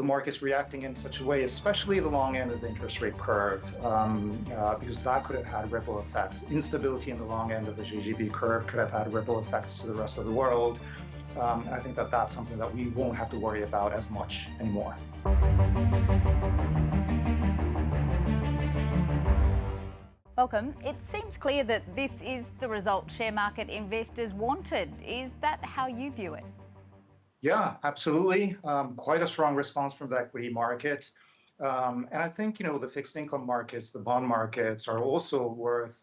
market's reacting in such a way, especially the long end of the interest rate curve, because that could have had ripple effects. Instability in the long end of the GDP curve could have had ripple effects to the rest of the world. And I think that that's something that we won't have to worry about as much anymore. Welcome. It seems clear that this is the result share market investors wanted. Is that how you view it? Yeah, absolutely. Quite a strong response from the equity market. And I think, the fixed income markets, the bond markets are also worth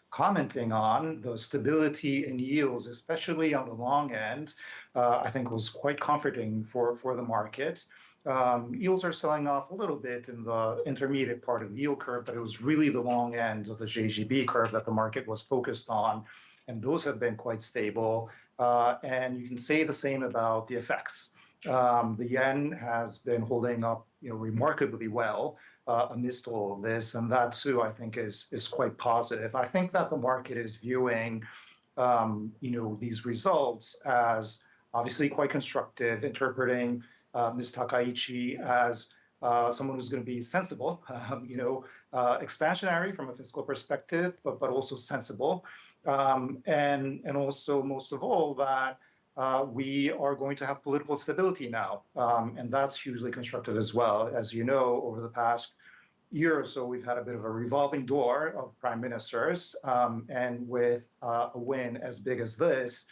commenting on. The stability in yields, especially on the long end, I think was quite comforting for the market. Yields are selling off a little bit in the intermediate part of the yield curve, but it was really the long end of the JGB curve that the market was focused on. And those have been quite stable. And you can say the same about the FX. The yen has been holding up, remarkably well amidst all of this, and that too, I think, is quite positive. I think that the market is viewing, these results as obviously quite constructive, interpreting Ms. Takaichi as someone who's going to be sensible, expansionary from a fiscal perspective, but also sensible. And also, most of all, that we are going to have political stability now. And that's hugely constructive as well. As you know, over the past year or so, we've had a bit of a revolving door of prime ministers. And with a win as big as this,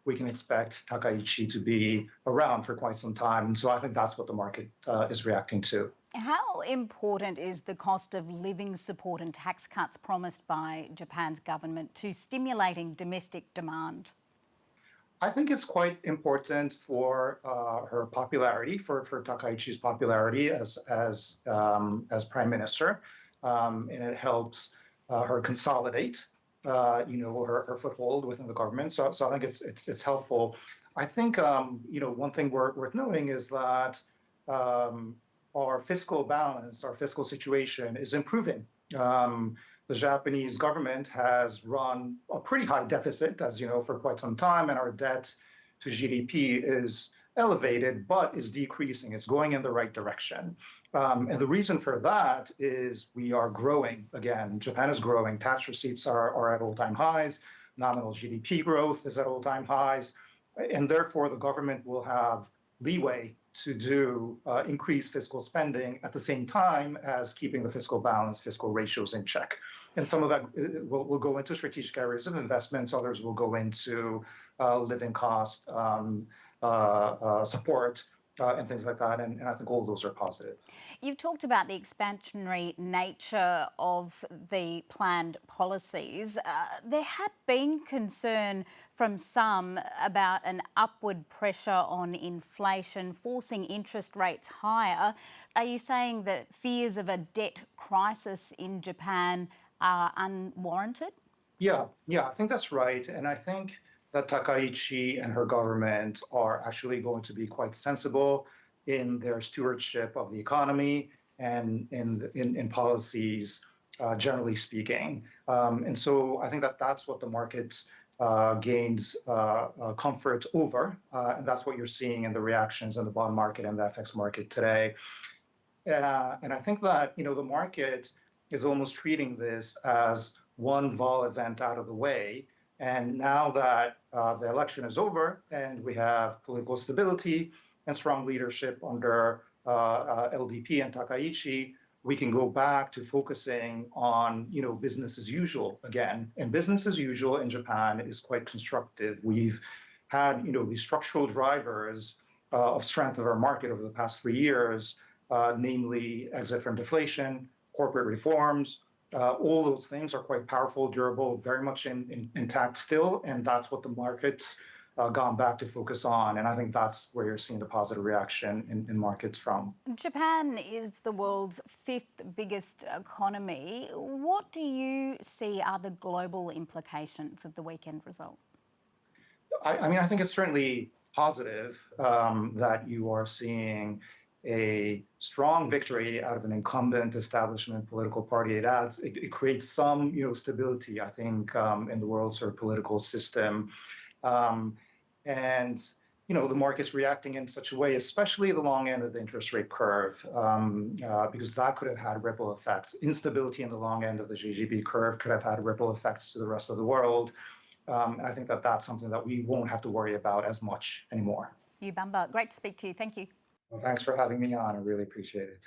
we can expect Takaichi to be around for quite some time. And so I think that's what the market is reacting to. How important is the cost of living support and tax cuts promised by Japan's government to stimulating domestic demand? I think it's quite important for her popularity, for Takaichi's popularity as prime minister, and it helps her consolidate, her foothold within the government. So I think it's helpful. I think one thing worth noting is that our fiscal balance, our fiscal situation is improving. The Japanese government has run a pretty high deficit, as you know, for quite some time, and our debt to GDP is elevated, but is decreasing. It's going in the right direction. And the reason for that is we are growing again. Japan is growing. Tax receipts are at all-time highs. Nominal GDP growth is at all-time highs. And therefore, the government will have leeway to do increased fiscal spending at the same time as keeping the fiscal balance, fiscal ratios in check. And some of that will go into strategic areas of investments. Others will go into living cost support and things like that. And I think all of those are positive. You've talked about the expansionary nature of the planned policies. There had been concern from some about an upward pressure on inflation, forcing interest rates higher. Are you saying that fears of a debt crisis in Japan are unwarranted? Yeah, I think that's right. And I think that Takaichi and her government are actually going to be quite sensible in their stewardship of the economy and in policies, generally speaking. And so I think that that's what the markets gains comfort over, and that's what you're seeing in the reactions in the bond market and the FX market today. And I think that the market is almost treating this as one vol event out of the way. And now that the election is over and we have political stability and strong leadership under LDP and Takaichi, we can go back to focusing on business as usual again. And business as usual in Japan is quite constructive. We've had these structural drivers of strength of our market over the past 3 years, namely exit from deflation, corporate reforms. All those things are quite powerful, durable, very much intact still, and that's what the market's gone back to focus on. And I think that's where you're seeing the positive reaction in markets from. Japan is the world's 5th biggest economy. What do you see are the global implications of the weekend result? I think it's certainly positive that you are seeing a strong victory out of an incumbent establishment political party. It creates some stability, I think, in the world's sort of political system. And the market's reacting in such a way, especially the long end of the interest rate curve, because that could have had ripple effects. Instability in the long end of the GDP curve could have had ripple effects to the rest of the world. And I think that that's something that we won't have to worry about as much anymore. Yue Bamba, great to speak to you. Thank you. Well, thanks for having me on. I really appreciate it.